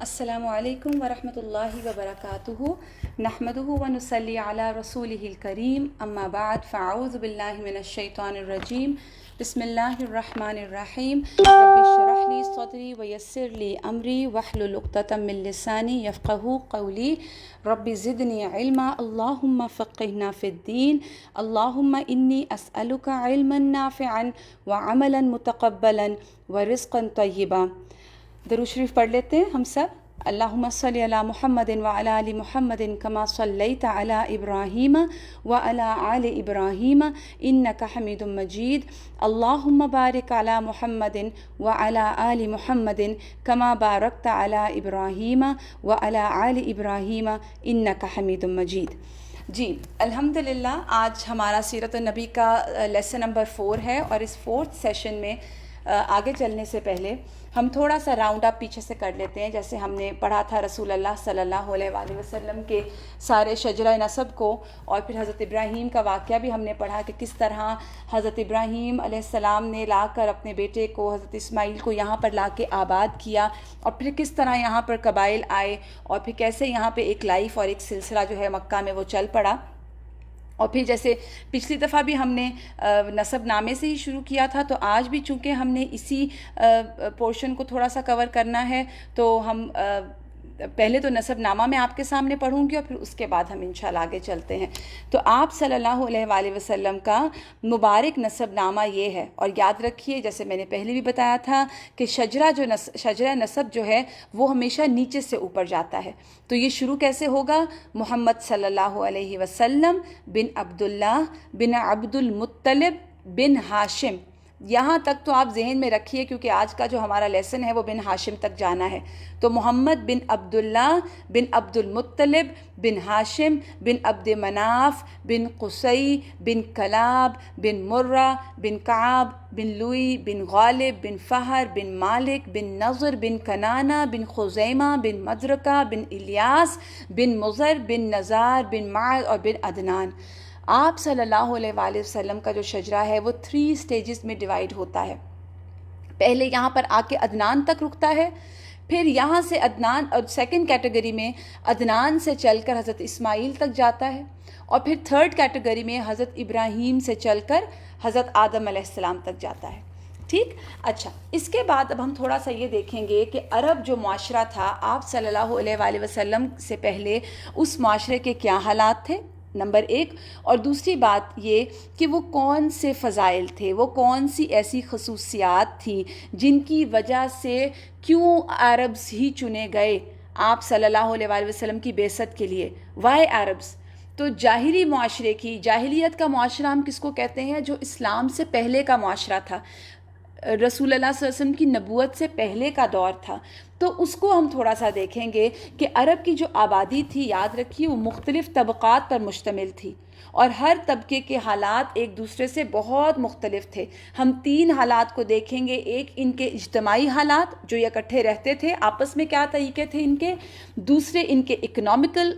السلام علیکم ورحمۃ اللہ وبرکاتہ نحمدہ ونصلی علی رسولہ الکریم اما بعد فاعوذ باللہ من الشیطان الرجیم بسم اللہ الرحمن الرحیم رب اشرح لی صدری ویسر لی امری واحلل عقدۃ من لسانی یفقہوا قولی رب زدنی علما اللہم فقہنا فی الدین اللہم انی اسألک علما نافعا وعملا متقبلا ورزقا طیبا۔ درود شریف پڑھ لیتے ہیں ہم سب۔ اللہم صلی علی محمد وعلی آل محمد کما صلیت علی ابراہیم وعلی آل ابراہیم انک حمید مجید۔ اللہم بارک علی محمد وعلی آل محمد کما بارکت علی ابراہیم وعلی آل ابراہیم انک حمید مجید۔ جی الحمدللہ، آج ہمارا سیرت النبی کا لیسن نمبر 4 ہے، اور اس 4تھ سیشن میں آگے چلنے سے پہلے ہم تھوڑا سا راؤنڈ اپ پیچھے سے کر لیتے ہیں۔ جیسے ہم نے پڑھا تھا رسول اللہ صلی اللہ علیہ وآلہ وسلم کے سارے شجرہ نسب کو، اور پھر حضرت ابراہیم کا واقعہ بھی ہم نے پڑھا کہ کس طرح حضرت ابراہیم علیہ السلام نے لا کر اپنے بیٹے کو حضرت اسماعیل کو یہاں پر لا کے آباد کیا، اور پھر کس طرح یہاں پر قبائل آئے، اور پھر کیسے یہاں پہ ایک لائف اور ایک سلسلہ جو ہے مکہ میں وہ چل پڑا۔ اور پھر جیسے پچھلی دفعہ بھی ہم نے نسب نامے سے ہی شروع کیا تھا، تو آج بھی چونکہ ہم نے اسی پورشن کو تھوڑا سا کور کرنا ہے، تو ہم پہلے تو نسب نامہ میں آپ کے سامنے پڑھوں گی، اور پھر اس کے بعد ہم انشاءاللہ آگے چلتے ہیں۔ تو آپ صلی اللہ علیہ وآلہ وسلم کا مبارک نسب نامہ یہ ہے، اور یاد رکھیے جیسے میں نے پہلے بھی بتایا تھا کہ شجرہ نسب جو ہے وہ ہمیشہ نیچے سے اوپر جاتا ہے۔ تو یہ شروع کیسے ہوگا؟ محمد صلی اللہ علیہ وسلم بن عبداللہ بن عبد المطلب بن ہاشم۔ یہاں تک تو آپ ذہن میں رکھیے، کیونکہ آج کا جو ہمارا لیسن ہے وہ بن ہاشم تک جانا ہے۔ تو محمد بن عبداللہ بن عبد المطلب بن ہاشم بن عبد مناف بن قصی بن کلاب بن مرہ بن کعب بن لوئی بن غالب بن فہر بن مالک بن نضر بن کنانہ بن خزیمہ بن مدرکہ بن الیاس بن مضر بن نزار بن معد اور بن عدنان۔ آپ صلی اللہ علیہ وآلہ وسلم کا جو شجرہ ہے وہ 3 سٹیجز میں ڈیوائیڈ ہوتا ہے۔ پہلے یہاں پر آ کے عدنان تک رکتا ہے، پھر یہاں سے عدنان اور سیکنڈ کیٹیگری میں عدنان سے چل کر حضرت اسماعیل تک جاتا ہے، اور پھر تھرڈ کیٹیگری میں حضرت ابراہیم سے چل کر حضرت آدم علیہ السلام تک جاتا ہے۔ ٹھیک؟ اچھا، اس کے بعد اب ہم تھوڑا سا یہ دیکھیں گے کہ عرب جو معاشرہ تھا آپ صلی اللہ علیہ وآلہ وسلم سے پہلے، اس معاشرے کے کیا حالات تھے، نمبر 1، اور دوسری بات یہ کہ وہ کون سے فضائل تھے، وہ کون سی ایسی خصوصیات تھیں جن کی وجہ سے کیوں عربز ہی چنے گئے آپ صلی اللہ علیہ وآلہ وسلم کی بعثت کے لیے۔ Why Arabs? تو جاہلی معاشرے کی، جاہلیت کا معاشرہ ہم کس کو کہتے ہیں؟ جو اسلام سے پہلے کا معاشرہ تھا، رسول اللہ صلی اللہ علیہ وسلم کی نبوت سے پہلے کا دور تھا۔ تو اس کو ہم تھوڑا سا دیکھیں گے کہ عرب کی جو آبادی تھی، یاد رکھیے وہ مختلف طبقات پر مشتمل تھی، اور ہر طبقے کے حالات ایک دوسرے سے بہت مختلف تھے۔ ہم 3 حالات کو دیکھیں گے، ایک ان کے اجتماعی حالات جو اکٹھے رہتے تھے، آپس میں کیا طریقے تھے ان کے، دوسرے ان کے اکنامکل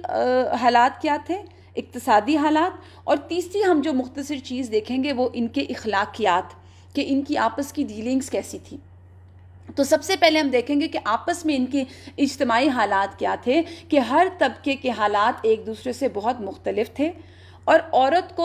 حالات کیا تھے، اقتصادی حالات، اور تیسری ہم جو مختصر چیز دیکھیں گے وہ ان کے اخلاقیات، کہ ان کی آپس کی ڈیلنگز کیسی تھی۔ تو سب سے پہلے ہم دیکھیں گے کہ آپس میں ان کے اجتماعی حالات کیا تھے، کہ ہر طبقے کے حالات ایک دوسرے سے بہت مختلف تھے، اور عورت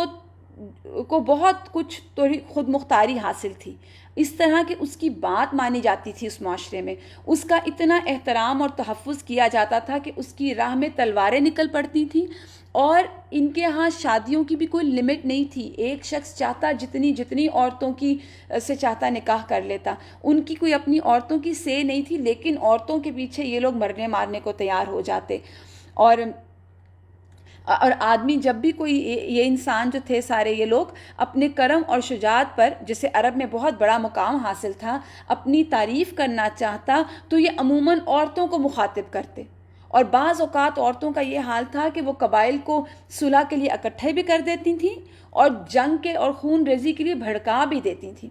کو بہت کچھ خود مختاری حاصل تھی، اس طرح کہ اس کی بات مانی جاتی تھی اس معاشرے میں، اس کا اتنا احترام اور تحفظ کیا جاتا تھا کہ اس کی راہ میں تلواریں نکل پڑتی تھیں، اور ان کے ہاں شادیوں کی بھی کوئی لمٹ نہیں تھی، ایک شخص چاہتا جتنی عورتوں کی سے چاہتا نکاح کر لیتا، ان کی کوئی اپنی عورتوں کی سے نہیں تھی، لیکن عورتوں کے پیچھے یہ لوگ مرنے مارنے کو تیار ہو جاتے۔ اور آدمی جب بھی کوئی، یہ انسان جو تھے سارے یہ لوگ اپنے کرم اور شجاعت پر، جسے عرب میں بہت بڑا مقام حاصل تھا، اپنی تعریف کرنا چاہتا تو یہ عموماً عورتوں کو مخاطب کرتے، اور بعض اوقات عورتوں کا یہ حال تھا کہ وہ قبائل کو صلح کے لیے اکٹھے بھی کر دیتی تھیں، اور جنگ کے اور خون ریزی کے لیے بھڑکا بھی دیتی تھیں۔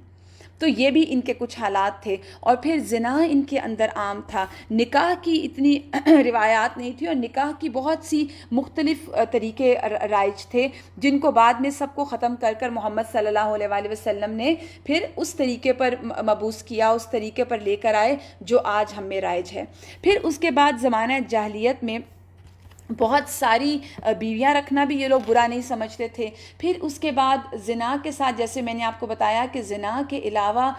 تو یہ بھی ان کے کچھ حالات تھے. اور پھر زنا ان کے اندر عام تھا. نکاح کی اتنی روایات نہیں تھی اور نکاح کی بہت سی مختلف طریقے رائج تھے جن کو بعد میں سب کو ختم کر کر محمد صلی اللہ علیہ وآلہ وسلم نے پھر اس طریقے پر مبعوث کیا، اس طریقے پر لے کر آئے جو آج ہم میں رائج ہے. پھر اس کے بعد زمانہ جاہلیت میں بہت ساری بیویاں رکھنا بھی یہ لوگ برا نہیں سمجھتے تھے. پھر اس کے بعد زنا کے ساتھ، جیسے میں نے آپ کو بتایا کہ زنا کے علاوہ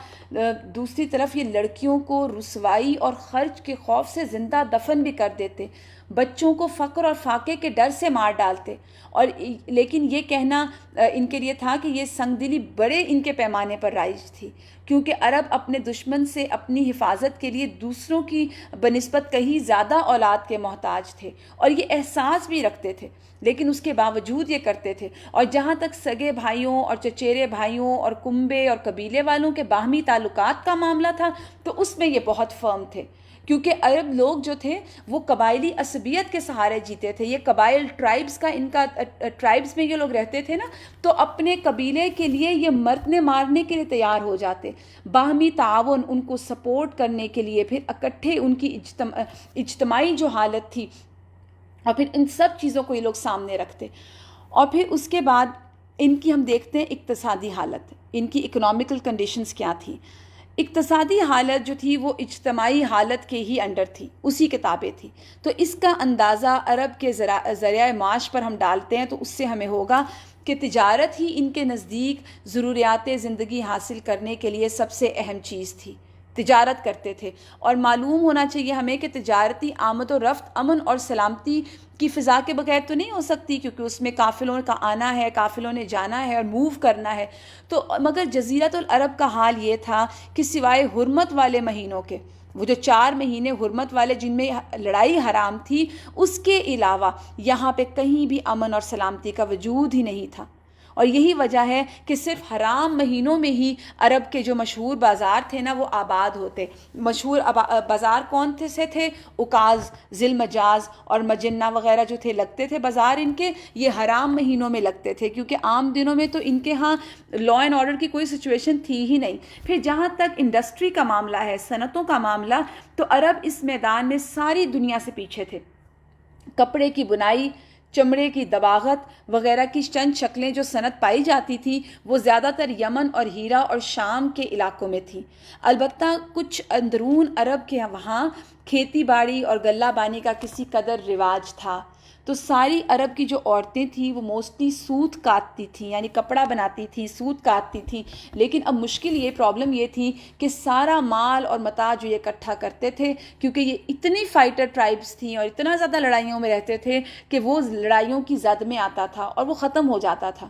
دوسری طرف یہ لڑکیوں کو رسوائی اور خرچ کے خوف سے زندہ دفن بھی کر دیتے، بچوں کو فقر اور فاقے کے ڈر سے مار ڈالتے. اور لیکن یہ کہنا ان کے لیے تھا کہ یہ سنگ دلی بڑے ان کے پیمانے پر رائج تھی، کیونکہ عرب اپنے دشمن سے اپنی حفاظت کے لیے دوسروں کی بنسبت کہیں زیادہ اولاد کے محتاج تھے اور یہ احساس بھی رکھتے تھے، لیکن اس کے باوجود یہ کرتے تھے. اور جہاں تک سگے بھائیوں اور چچیرے بھائیوں اور کنبے اور قبیلے والوں کے باہمی تعلقات کا معاملہ تھا تو اس میں یہ بہت فرم تھے، کیونکہ عرب لوگ جو تھے وہ قبائلی عصبیت کے سہارے جیتے تھے. یہ قبائل ٹرائبز کا ان کا ٹرائبز میں یہ لوگ رہتے تھے نا، تو اپنے قبیلے کے لیے یہ مرنے مارنے کے لیے تیار ہو جاتے. باہمی تعاون، ان کو سپورٹ کرنے کے لیے، پھر اکٹھے ان کی اجتماعی جو حالت تھی، اور پھر ان سب چیزوں کو یہ لوگ سامنے رکھتے. اور پھر اس کے بعد ان کی ہم دیکھتے ہیں اقتصادی حالت، ان کی اکنامیکل کنڈیشنز کیا تھی. اقتصادی حالت جو تھی وہ اجتماعی حالت کے ہی انڈر تھی، اسی کے تابع تھی. تو اس کا اندازہ عرب کے ذریعہ معاش پر ہم ڈالتے ہیں تو اس سے ہمیں ہوگا کہ تجارت ہی ان کے نزدیک ضروریات زندگی حاصل کرنے کے لیے سب سے اہم چیز تھی. تجارت کرتے تھے، اور معلوم ہونا چاہیے ہمیں کہ تجارتی آمد و رفت امن اور سلامتی کی فضا کے بغیر تو نہیں ہو سکتی، کیونکہ اس میں قافلوں کا آنا ہے، قافلوں نے جانا ہے اور موو کرنا ہے. تو مگر جزیرۃ العرب کا حال یہ تھا کہ سوائے حرمت والے مہینوں کے، وہ جو 4 مہینے حرمت والے جن میں لڑائی حرام تھی، اس کے علاوہ یہاں پہ کہیں بھی امن اور سلامتی کا وجود ہی نہیں تھا. اور یہی وجہ ہے کہ صرف حرام مہینوں میں ہی عرب کے جو مشہور بازار تھے نا وہ آباد ہوتے. مشہور بازار کون سے تھے؟ عکاظ، ذی المجاز اور مجنہ وغیرہ جو تھے لگتے تھے بازار ان کے، یہ حرام مہینوں میں لگتے تھے، کیونکہ عام دنوں میں تو ان کے ہاں لا اینڈ آرڈر کی کوئی سچویشن تھی ہی نہیں. پھر جہاں تک انڈسٹری کا معاملہ ہے، صنعتوں کا معاملہ، تو عرب اس میدان میں ساری دنیا سے پیچھے تھے. کپڑے کی بنائی، چمڑے کی دباغت وغیرہ کی چند شکلیں جو صنعت پائی جاتی تھی وہ زیادہ تر یمن اور ہیرا اور شام کے علاقوں میں تھی. البتہ کچھ اندرون عرب کے وہاں کھیتی باڑی اور غلہ بانی کا کسی قدر رواج تھا. تو ساری عرب کی جو عورتیں تھیں وہ موسٹلی سوت کاٹتی تھیں، یعنی کپڑا بناتی تھیں، سوت کاٹتی تھیں. لیکن اب مشکل یہ پرابلم یہ تھی کہ سارا مال اور متاع جو یہ اکٹھا کرتے تھے، کیونکہ یہ اتنی فائٹر ٹرائبز تھیں اور اتنا زیادہ لڑائیوں میں رہتے تھے کہ وہ لڑائیوں کی زد میں آتا تھا اور وہ ختم ہو جاتا تھا.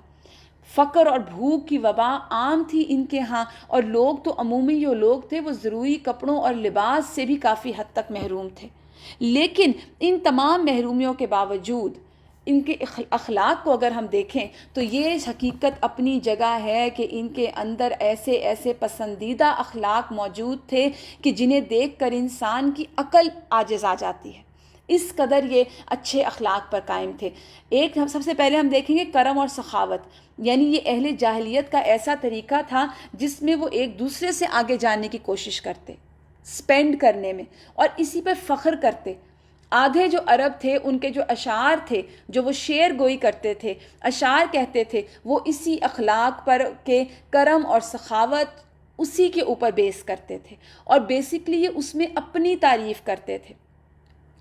فقر اور بھوک کی وبا عام تھی ان کے ہاں، اور لوگ تو عمومی جو لوگ تھے وہ ضروری کپڑوں اور لباس سے بھی کافی حد تک محروم تھے. لیکن ان تمام محرومیوں کے باوجود ان کے اخلاق کو اگر ہم دیکھیں تو یہ حقیقت اپنی جگہ ہے کہ ان کے اندر ایسے ایسے پسندیدہ اخلاق موجود تھے کہ جنہیں دیکھ کر انسان کی عقل عاجز آ جاتی ہے. اس قدر یہ اچھے اخلاق پر قائم تھے. ایک سب سے پہلے ہم دیکھیں گے کرم اور سخاوت، یعنی یہ اہل جاہلیت کا ایسا طریقہ تھا جس میں وہ ایک دوسرے سے آگے جانے کی کوشش کرتے، سپینڈ کرنے میں، اور اسی پر فخر کرتے. آدھے جو عرب تھے ان کے جو اشعار تھے، جو وہ شعر گوئی کرتے تھے، اشعار کہتے تھے، وہ اسی اخلاق پر کہ کرم اور سخاوت اسی کے اوپر بیس کرتے تھے، اور بیسکلی یہ اس میں اپنی تعریف کرتے تھے.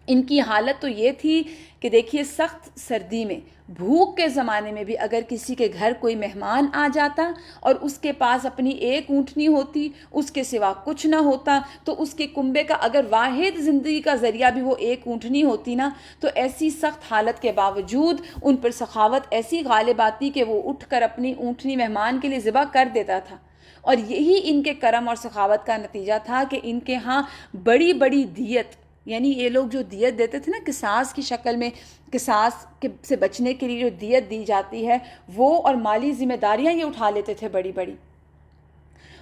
ان کی حالت تو یہ تھی کہ دیکھیے سخت سردی میں، بھوک کے زمانے میں بھی اگر کسی کے گھر کوئی مہمان آ جاتا اور اس کے پاس اپنی ایک اونٹنی ہوتی، اس کے سوا کچھ نہ ہوتا، تو اس کے کنبے کا اگر واحد زندگی کا ذریعہ بھی وہ ایک اونٹنی ہوتی نا، تو ایسی سخت حالت کے باوجود ان پر سخاوت ایسی غالب آتی کہ وہ اٹھ کر اپنی اونٹنی مہمان کے لیے ذبح کر دیتا تھا. اور یہی ان کے کرم اور سخاوت کا نتیجہ تھا کہ ان کے ہاں بڑی بڑی دیت، یعنی یہ لوگ جو دیت دیتے تھے نا قصاص کی شکل میں، قصاص سے بچنے کے لیے جو دیت دی جاتی ہے وہ، اور مالی ذمہ داریاں یہ اٹھا لیتے تھے بڑی بڑی،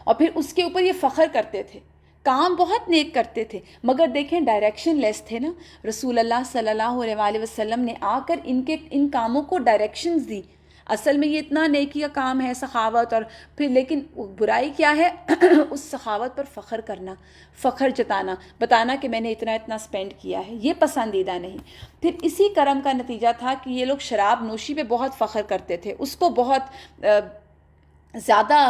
اور پھر اس کے اوپر یہ فخر کرتے تھے. کام بہت نیک کرتے تھے، مگر دیکھیں ڈائریکشن لیس تھے نا. رسول اللہ صلی اللہ علیہ وآلہ وسلم نے آ کر ان کاموں کو ڈائریکشنز دی. اصل میں یہ اتنا نیکی کا کام ہے سخاوت، اور پھر لیکن برائی کیا ہے؟ اس سخاوت پر فخر کرنا، فخر جتانا، بتانا کہ میں نے اتنا اتنا سپینڈ کیا ہے، یہ پسندیدہ نہیں۔ پھر اسی کرم کا نتیجہ تھا کہ یہ لوگ شراب نوشی پہ بہت فخر کرتے تھے، اس کو بہت زیادہ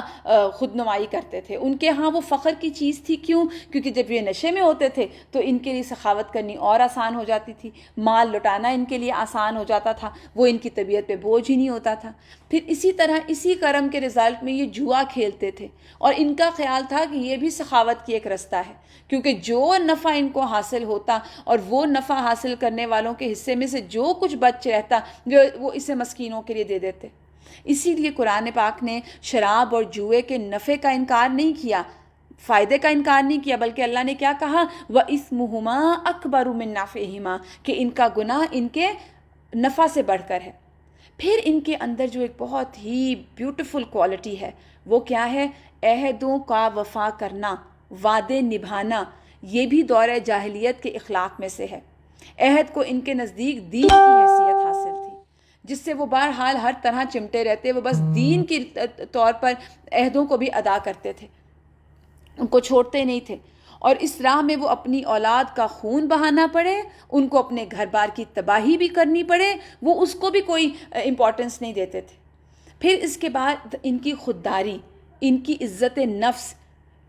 خود نمائی کرتے تھے۔ ان کے ہاں وہ فخر کی چیز تھی، کیوں؟ کیونکہ جب یہ نشے میں ہوتے تھے تو ان کے لیے سخاوت کرنی اور آسان ہو جاتی تھی، مال لٹانا ان کے لیے آسان ہو جاتا تھا، وہ ان کی طبیعت پہ بوجھ ہی نہیں ہوتا تھا۔ پھر اسی طرح اسی کرم کے رزلٹ میں یہ جوا کھیلتے تھے، اور ان کا خیال تھا کہ یہ بھی سخاوت کی ایک رستہ ہے، کیونکہ جو نفع ان کو حاصل ہوتا اور وہ نفع حاصل کرنے والوں کے حصے میں سے جو کچھ بچ رہتا وہ اسے مسکینوں کے لیے دے دیتے۔ اسی لیے قرآن پاک نے شراب اور جوئے کے نفع کا انکار نہیں کیا، فائدے کا انکار نہیں کیا، بلکہ اللہ نے کیا کہا؟ وَإِثْمُهُمَا أَكْبَرُ مِن نَّفْعِهِمَا، کہ ان کا گناہ ان کے نفع سے بڑھ کر ہے۔ پھر ان کے اندر جو ایک بہت ہی بیوٹیفل کوالٹی ہے وہ کیا ہے؟ عہدوں کا وفا کرنا، وعدے نبھانا، یہ بھی دور جاہلیت کے اخلاق میں سے ہے۔ عہد کو ان کے نزدیک دین کی حیثیت حاصل تھی، جس سے وہ بہرحال ہر طرح چمٹے رہتے، وہ بس دین کے طور پر عہدوں کو بھی ادا کرتے تھے، ان کو چھوڑتے نہیں تھے، اور اس راہ میں وہ اپنی اولاد کا خون بہانا پڑے، ان کو اپنے گھر بار کی تباہی بھی کرنی پڑے، وہ اس کو بھی کوئی امپورٹنس نہیں دیتے تھے۔ پھر اس کے بعد ان کی خودداری، ان کی عزت نفس،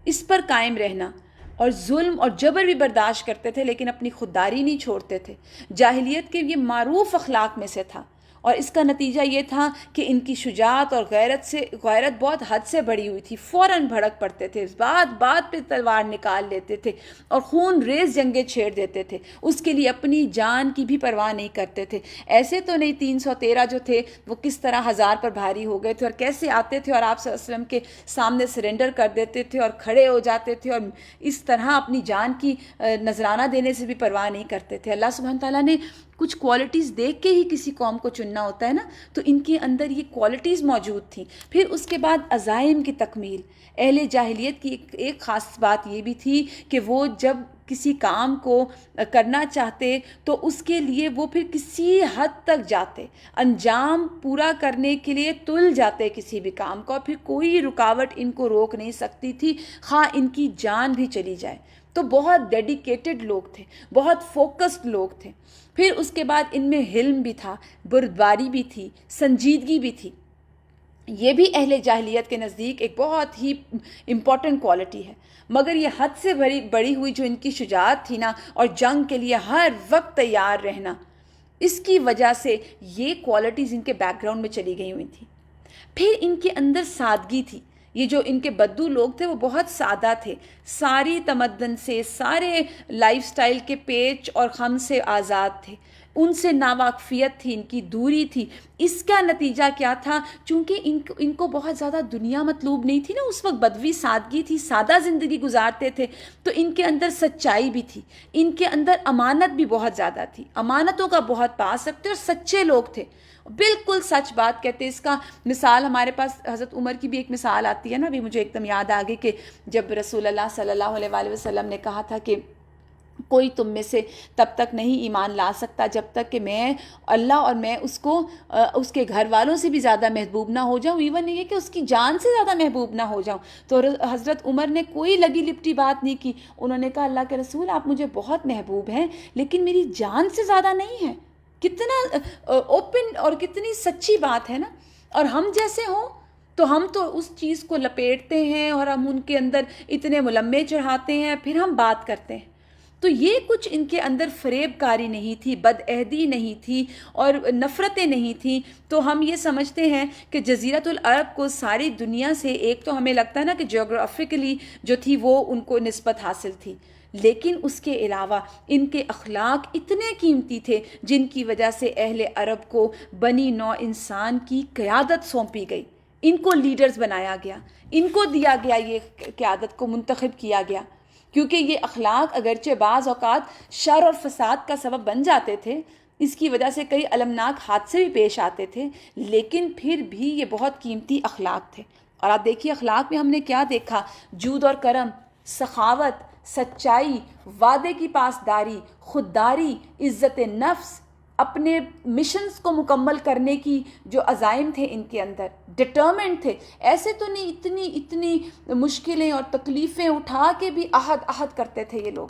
اس پر قائم رہنا، اور ظلم اور جبر بھی برداشت کرتے تھے، لیکن اپنی خودداری نہیں چھوڑتے تھے۔ جاہلیت کے یہ معروف اخلاق میں سے تھا، اور اس کا نتیجہ یہ تھا کہ ان کی شجاعت اور غیرت بہت حد سے بڑھی ہوئی تھی، فوراً بھڑک پڑتے تھے، بات پہ تلوار نکال لیتے تھے اور خون ریز جنگیں چھیڑ دیتے تھے، اس کے لیے اپنی جان کی بھی پرواہ نہیں کرتے تھے۔ ایسے تو نہیں 313 جو تھے وہ کس طرح 1000 پر بھاری ہو گئے تھے، اور کیسے آتے تھے اور آپ صلی اللہ علیہ وسلم کے سامنے سرنڈر کر دیتے تھے اور کھڑے ہو جاتے تھے، اور اس طرح اپنی جان کی نذرانہ دینے سے بھی پرواہ نہیں کرتے تھے۔ اللہ سبحانہ تعالیٰ نے کچھ کوالٹیز دیکھ کے ہی کسی قوم کو چننا ہوتا ہے نا، تو ان کے اندر یہ کوالٹیز موجود تھیں۔ پھر اس کے بعد عزائم کی تکمیل۔ اہل جاہلیت کی ایک خاص بات یہ بھی تھی کہ وہ جب کسی کام کو کرنا چاہتے تو اس کے لیے وہ پھر کسی حد تک جاتے، انجام پورا کرنے کے لیے تل جاتے کسی بھی کام کو، اور پھر کوئی رکاوٹ ان کو روک نہیں سکتی تھی، خواہ ان کی جان بھی چلی جائے۔ تو بہت ڈیڈیکیٹڈ لوگ تھے، بہت فوکسڈ لوگ تھے۔ پھر اس کے بعد ان میں حلم بھی تھا، بردباری بھی تھی، سنجیدگی بھی تھی۔ یہ بھی اہل جاہلیت کے نزدیک ایک بہت ہی امپورٹنٹ کوالٹی ہے، مگر یہ حد سے بڑی ہوئی جو ان کی شجاعت تھی نا، اور جنگ کے لیے ہر وقت تیار رہنا، اس کی وجہ سے یہ کوالٹیز ان کے بیک گراؤنڈ میں چلی گئی ہوئی تھی۔ پھر ان کے اندر سادگی تھی۔ یہ جو ان کے بدو لوگ تھے وہ بہت سادہ تھے، ساری تمدن سے، سارے لائف سٹائل کے پیچ اور خم سے آزاد تھے، ان سے ناواقفیت تھی، ان کی دوری تھی۔ اس کا نتیجہ کیا تھا؟ چونکہ ان کو بہت زیادہ دنیا مطلوب نہیں تھی نا، اس وقت بدوی سادگی تھی، سادہ زندگی گزارتے تھے، تو ان کے اندر سچائی بھی تھی، ان کے اندر امانت بھی بہت زیادہ تھی، امانتوں کا بہت پاس رکھتے اور سچے لوگ تھے، بالکل سچ بات کہتے۔ اس کا مثال ہمارے پاس حضرت عمر کی بھی ایک مثال آتی ہے نا، ابھی مجھے ایک دم یاد آ گئی کہ جب رسول اللہ صلی اللہ علیہ وآلہ وسلم نے کہا تھا کہ کوئی تم میں سے تب تک نہیں ایمان لا سکتا جب تک کہ میں اللہ اور میں اس کو اس کے گھر والوں سے بھی زیادہ محبوب نہ ہو جاؤں، ایون یہ کہ اس کی جان سے زیادہ محبوب نہ ہو جاؤں۔ تو حضرت عمر نے کوئی لگی لپٹی بات نہیں کی، انہوں نے کہا اللہ کے رسول آپ مجھے بہت محبوب ہیں لیکن میری جان سے زیادہ نہیں ہے۔ کتنا اوپن اور کتنی سچی بات ہے نا، اور ہم جیسے ہوں تو ہم تو اس چیز کو لپیٹتے ہیں اور ہم ان کے اندر اتنے ملمے چڑھاتے ہیں، پھر ہم بات کرتے ہیں۔ تو یہ کچھ ان کے اندر فریب کاری نہیں تھی، بدعہدی نہیں تھی، اور نفرتیں نہیں تھیں۔ تو ہم یہ سمجھتے ہیں کہ جزیرۃ العرب کو ساری دنیا سے ایک تو ہمیں لگتا ہے نا کہ جغرافیکلی جو تھی وہ ان کو نسبت حاصل تھی، لیکن اس کے علاوہ ان کے اخلاق اتنے قیمتی تھے جن کی وجہ سے اہل عرب کو بنی نوع انسان کی قیادت سونپی گئی، ان کو لیڈرز بنایا گیا، ان کو دیا گیا، یہ قیادت کو منتخب کیا گیا، کیونکہ یہ اخلاق اگرچہ بعض اوقات شر اور فساد کا سبب بن جاتے تھے، اس کی وجہ سے کئی المناک حادثے بھی پیش آتے تھے، لیکن پھر بھی یہ بہت قیمتی اخلاق تھے۔ اور آپ دیکھیے اخلاق میں ہم نے کیا دیکھا؟ جود اور کرم، سخاوت، سچائی، وعدے کی پاسداری، خودداری، عزت نفس، اپنے مشنز کو مکمل کرنے کی جو عزائم تھے ان کے اندر، ڈٹرمنٹ تھے. ایسے تو نہیں اتنی مشکلیں اور تکلیفیں اٹھا کے بھی عہد کرتے تھے یہ لوگ،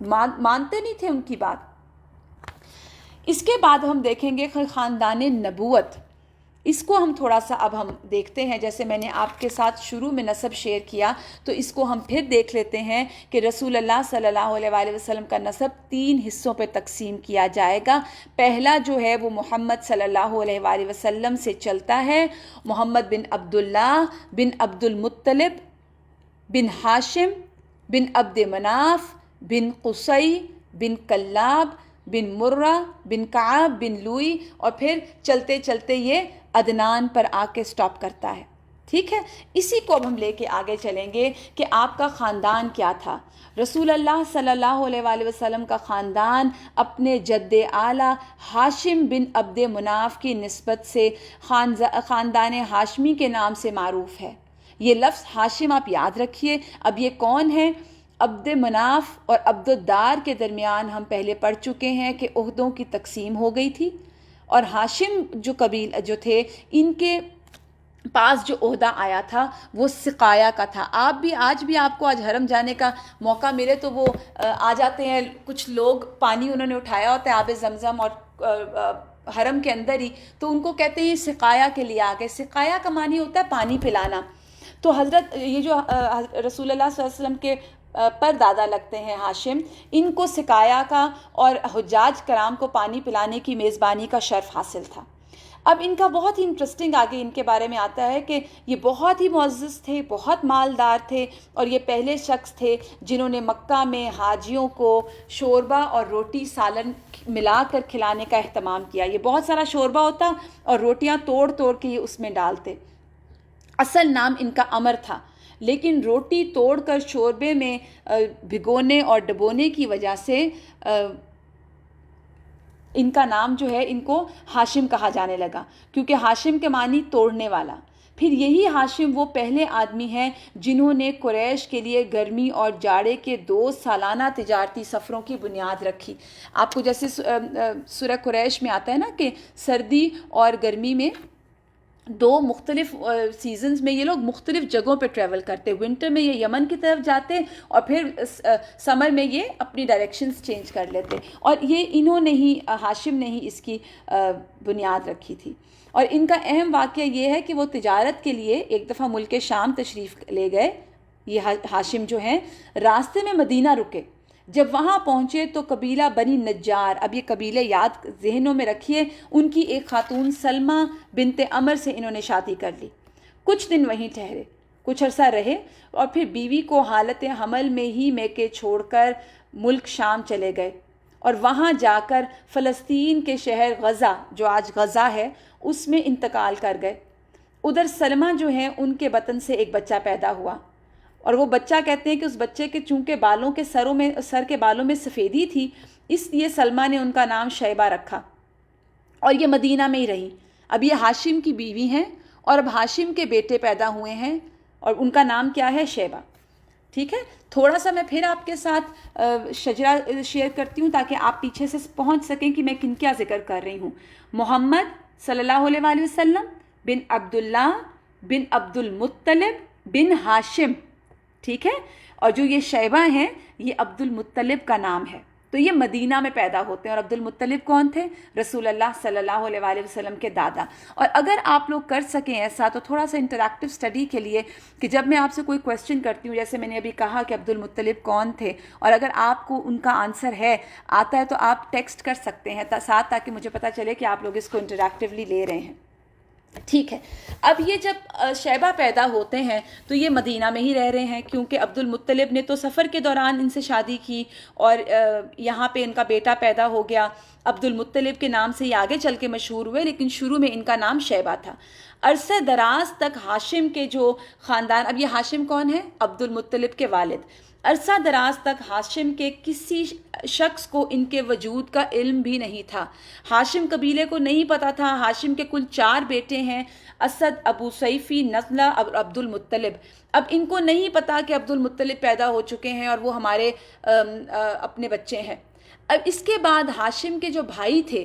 مانتے نہیں تھے ان کی بات. اس کے بعد ہم دیکھیں گے خاندان نبوت. اس کو ہم تھوڑا سا اب ہم دیکھتے ہیں. جیسے میں نے آپ کے ساتھ شروع میں نسب شیئر کیا، تو اس کو ہم پھر دیکھ لیتے ہیں کہ رسول اللہ صلی اللہ علیہ وآلہ وسلم کا نسب 3 حصوں پہ تقسیم کیا جائے گا. پہلا جو ہے وہ محمد صلی اللہ علیہ وآلہ وسلم سے چلتا ہے. محمد بن عبداللہ بن عبد المطلب بن ہاشم بن عبد مناف بن قصی بن کلاب بن مرہ بن کعب بن لوئی، اور پھر چلتے چلتے یہ عدنان پر آ کے سٹاپ کرتا ہے. ٹھیک ہے، اسی کو اب ہم لے کے آگے چلیں گے کہ آپ کا خاندان کیا تھا. رسول اللہ صلی اللہ علیہ وآلہ وسلم کا خاندان اپنے جد اعلیٰ ہاشم بن عبد مناف کی نسبت سے خاندان ہاشمی کے نام سے معروف ہے. یہ لفظ ہاشم آپ یاد رکھیے. اب یہ کون ہے؟ عبد مناف اور عبد الدار کے درمیان ہم پہلے پڑھ چکے ہیں کہ عہدوں کی تقسیم ہو گئی تھی، اور ہاشم جو تھے ان کے پاس جو عہدہ آیا تھا وہ سقایا کا تھا. آج بھی آپ کو حرم جانے کا موقع ملے تو وہ آ جاتے ہیں کچھ لوگ، پانی انہوں نے اٹھایا ہوتا ہے آب زمزم اور حرم کے اندر ہی، تو ان کو کہتے ہیں یہ سقایا کے لیے آ گئے. سقایا کا معنی ہوتا ہے پانی پلانا. تو حضرت یہ جو رسول اللہ صلی اللہ علیہ وسلم کے پر دادا لگتے ہیں ہاشم، ان کو سقایا کا اور حجاج کرام کو پانی پلانے کی میزبانی کا شرف حاصل تھا. اب ان کا بہت ہی انٹرسٹنگ آگے ان کے بارے میں آتا ہے کہ یہ بہت ہی معزز تھے، بہت مالدار تھے، اور یہ پہلے شخص تھے جنہوں نے مکہ میں حاجیوں کو شوربہ اور روٹی سالن ملا کر کھلانے کا اہتمام کیا. یہ بہت سارا شوربہ ہوتا اور روٹیاں توڑ کے یہ اس میں ڈالتے. اصل نام ان کا عمر تھا، لیکن روٹی توڑ کر شوربے میں بھگونے اور ڈبونے کی وجہ سے ان کا نام جو ہے ان کو ہاشم کہا جانے لگا، کیونکہ ہاشم کے معنی توڑنے والا. پھر یہی ہاشم وہ پہلے آدمی ہیں جنہوں نے قریش کے لیے گرمی اور جاڑے کے 2 سالانہ تجارتی سفروں کی بنیاد رکھی. آپ کو جیسے سورہ قریش میں آتا ہے نا کہ سردی اور گرمی میں 2 مختلف سیزنز میں یہ لوگ مختلف جگہوں پہ ٹریول کرتے. ونٹر میں یہ یمن کی طرف جاتے اور پھر سمر میں یہ اپنی ڈائریکشنز چینج کر لیتے، اور یہ انہوں نے ہی، ہاشم نے ہی اس کی بنیاد رکھی تھی. اور ان کا اہم واقعہ یہ ہے کہ وہ تجارت کے لیے ایک دفعہ ملک شام تشریف لے گئے. یہ ہاشم جو ہیں راستے میں مدینہ رکے. جب وہاں پہنچے تو قبیلہ بنی نجار، اب یہ قبیلے یاد ذہنوں میں رکھیے، ان کی ایک خاتون سلمہ بنت عمر سے انہوں نے شادی کر لی. کچھ دن وہیں ٹھہرے، کچھ عرصہ رہے، اور پھر بیوی کو حالت حمل میں ہی میکے چھوڑ کر ملک شام چلے گئے، اور وہاں جا کر فلسطین کے شہر غزہ جو آج غزہ ہے اس میں انتقال کر گئے. ادھر سلمہ جو ہیں ان کے بطن سے ایک بچہ پیدا ہوا، اور وہ بچہ کہتے ہیں کہ اس بچے کے چونکہ بالوں کے سر کے بالوں میں سفیدی تھی، اس لیے سلمہ نے ان کا نام شیبہ رکھا، اور یہ مدینہ میں ہی رہی. اب یہ ہاشم کی بیوی ہیں، اور اب ہاشم کے بیٹے پیدا ہوئے ہیں، اور ان کا نام کیا ہے؟ شیبہ. ٹھیک ہے، تھوڑا سا میں پھر آپ کے ساتھ شجرہ شیئر کرتی ہوں تاکہ آپ پیچھے سے پہنچ سکیں کہ میں کن کیا ذکر کر رہی ہوں. محمد صلی اللہ علیہ وآلہ وسلم بن عبداللہ بن عبد المطلب بن ہاشم. ٹھیک ہے، اور جو یہ شیبہ ہیں یہ عبد المطلب کا نام ہے. تو یہ مدینہ میں پیدا ہوتے ہیں. اور عبد المطلب کون تھے؟ رسول اللہ صلی اللہ علیہ وآلہ وسلم کے دادا. اور اگر آپ لوگ کر سکیں ایسا تو تھوڑا سا انٹریکٹیو اسٹڈی کے لیے کہ جب میں آپ سے کوئی کویسچن کرتی ہوں، جیسے میں نے ابھی کہا کہ عبد المطلب کون تھے، اور اگر آپ کو ان کا آنسر آتا ہے تو آپ ٹیکسٹ کر سکتے ہیں ساتھ، تاکہ مجھے پتہ چلے کہ آپ لوگ اس کو انٹریکٹیولی لے رہے ہیں. ٹھیک ہے، اب یہ جب شیبہ پیدا ہوتے ہیں تو یہ مدینہ میں ہی رہ رہے ہیں، کیونکہ عبد المطلب نے تو سفر کے دوران ان سے شادی کی، اور یہاں پہ ان کا بیٹا پیدا ہو گیا. عبد المطلب کے نام سے یہ آگے چل کے مشہور ہوئے، لیکن شروع میں ان کا نام شیبہ تھا. عرصہ دراز تک ہاشم کے جو خاندان، اب یہ ہاشم کون ہے؟ عبد المطلب کے والد. عرصہ دراز تک ہاشم کے کسی شخص کو ان کے وجود کا علم بھی نہیں تھا. ہاشم قبیلے کو نہیں پتا تھا. ہاشم کے کل 4 بیٹے ہیں، اسد، ابو سیفی، نضلہ اور عبد المطلب. اب ان کو نہیں پتا کہ عبد المطلب پیدا ہو چکے ہیں اور وہ ہمارے اپنے بچے ہیں. اب اس کے بعد ہاشم کے جو بھائی تھے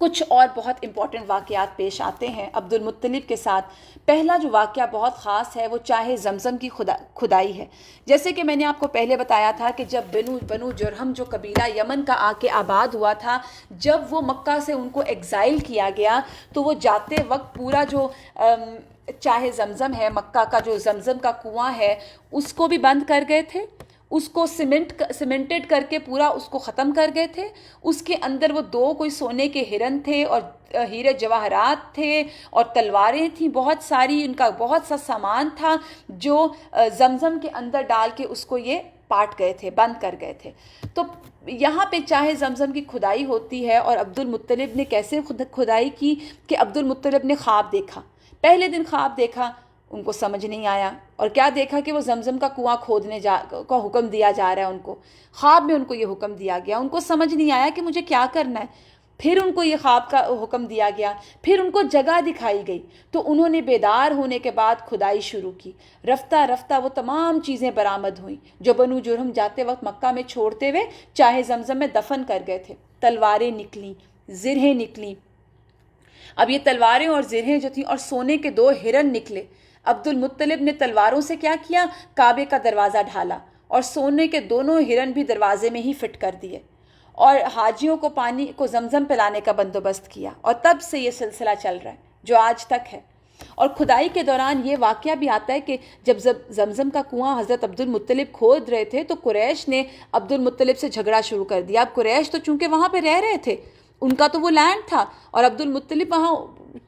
کچھ اور بہت امپورٹنٹ واقعات پیش آتے ہیں عبد المطلب کے ساتھ۔ پہلا جو واقعہ بہت خاص ہے وہ چاہے زمزم کی کھدائی ہے۔ جیسے کہ میں نے آپ کو پہلے بتایا تھا کہ جب بنو جرہم جو قبیلہ یمن کا آ کے آباد ہوا تھا، جب وہ مکہ سے ان کو ایگزائل کیا گیا تو وہ جاتے وقت پورا جو چاہے زمزم ہے، مکہ کا جو زمزم کا کنواں ہے، اس کو بھی بند کر گئے تھے، اس کو سیمنٹڈ کر کے پورا اس کو ختم کر گئے تھے۔ اس کے اندر وہ 2 کوئی سونے کے ہرن تھے اور ہیرے جواہرات تھے اور تلواریں تھیں بہت ساری، ان کا بہت سا سامان تھا جو زمزم کے اندر ڈال کے اس کو یہ پاٹ گئے تھے، بند کر گئے تھے۔ تو یہاں پہ چاہے زمزم کی کھدائی ہوتی ہے، اور عبد المطلب نے کیسے کھدائی کی کہ عبد المطلب نے خواب دیکھا۔ پہلے دن خواب دیکھا، ان کو سمجھ نہیں آیا، اور کیا دیکھا کہ وہ زمزم کا کنواں کھودنے کا حکم دیا جا رہا ہے ان کو۔ خواب میں ان کو یہ حکم دیا گیا، ان کو سمجھ نہیں آیا کہ مجھے کیا کرنا ہے۔ پھر ان کو یہ خواب کا حکم دیا گیا، پھر ان کو جگہ دکھائی گئی، تو انہوں نے بیدار ہونے کے بعد کھدائی شروع کی۔ رفتہ رفتہ وہ تمام چیزیں برآمد ہوئیں جو بنو جرہم جاتے وقت مکہ میں چھوڑتے ہوئے چاہے زمزم میں دفن کر گئے تھے۔ تلواریں نکلیں، زرہیں نکلیں۔ اب یہ تلواریں اور زرہیں جو تھیں اور سونے کے 2 ہرن نکلے۔ عبد المطلب نے تلواروں سے کیا کیا؟ کعبے کا دروازہ ڈھالا، اور سونے کے دونوں ہرن بھی دروازے میں ہی فٹ کر دیے، اور حاجیوں کو پانی کو زمزم پلانے کا بندوبست کیا، اور تب سے یہ سلسلہ چل رہا ہے جو آج تک ہے۔ اور کھدائی کے دوران یہ واقعہ بھی آتا ہے کہ جب زمزم کا کنواں حضرت عبد المطلب کھود رہے تھے تو قریش نے عبد المطلب سے جھگڑا شروع کر دیا۔ اب قریش تو چونکہ وہاں پہ رہ رہے تھے، ان کا تو وہ لینڈ تھا، اور عبد المطلب وہاں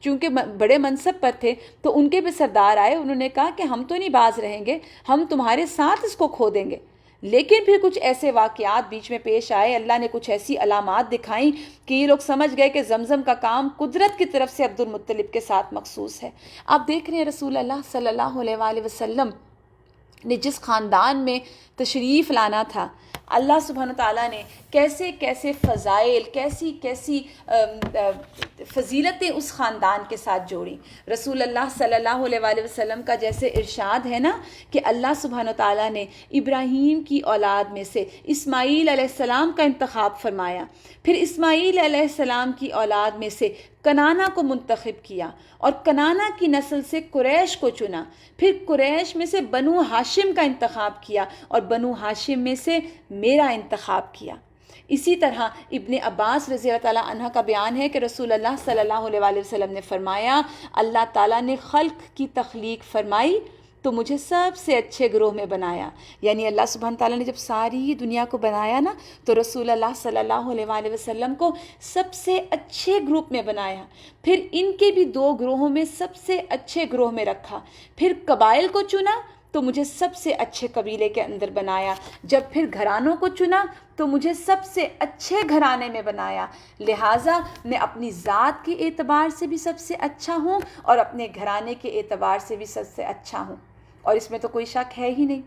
چونکہ بڑے منصب پر تھے تو ان کے بھی سردار آئے، انہوں نے کہا کہ ہم تو نہیں باز رہیں گے، ہم تمہارے ساتھ اس کو کھودیں گے۔ لیکن پھر کچھ ایسے واقعات بیچ میں پیش آئے، اللہ نے کچھ ایسی علامات دکھائیں کہ یہ لوگ سمجھ گئے کہ زمزم کا کام قدرت کی طرف سے عبد المطلب کے ساتھ مخصوص ہے۔ آپ دیکھ رہے ہیں رسول اللہ صلی اللہ علیہ وآلہ وسلم نے جس خاندان میں تشریف لانا تھا، اللہ سبحانہ تعالیٰ نے کیسے کیسے فضائل، کیسی فضیلتیں اس خاندان کے ساتھ جوڑیں۔ رسول اللہ صلی اللہ علیہ وآلہ وسلم کا جیسے ارشاد ہے نا کہ اللہ سبحانہ تعالیٰ نے ابراہیم کی اولاد میں سے اسماعیل علیہ السلام کا انتخاب فرمایا، پھر اسماعیل علیہ السلام کی اولاد میں سے کنانہ کو منتخب کیا، اور کنانہ کی نسل سے قریش کو چنا، پھر قریش میں سے بنو ہاشم کا انتخاب کیا، اور بنو ہاشم میں سے میرا انتخاب کیا۔ اسی طرح ابن عباس رضی اللہ تعالیٰ عنہ کا بیان ہے کہ رسول اللہ صلی اللہ علیہ وآلہ وسلم نے فرمایا، اللہ تعالیٰ نے خلق کی تخلیق فرمائی تو مجھے سب سے اچھے گروہ میں بنایا۔ یعنی اللہ سبحانہ تعالیٰ نے جب ساری دنیا کو بنایا نا تو رسول اللہ صلی اللہ علیہ وآلہ وسلم کو سب سے اچھے گروپ میں بنایا، پھر ان کے بھی 2 گروہوں میں سب سے اچھے گروہ میں رکھا، پھر قبائل کو چنا تو مجھے سب سے اچھے قبیلے کے اندر بنایا، جب پھر گھرانوں کو چنا تو مجھے سب سے اچھے گھرانے میں بنایا، لہٰذا میں اپنی ذات کے اعتبار سے بھی سب سے اچھا ہوں اور اپنے گھرانے کے اعتبار سے بھی سب سے اچھا ہوں، اور اس میں تو کوئی شک ہے ہی نہیں۔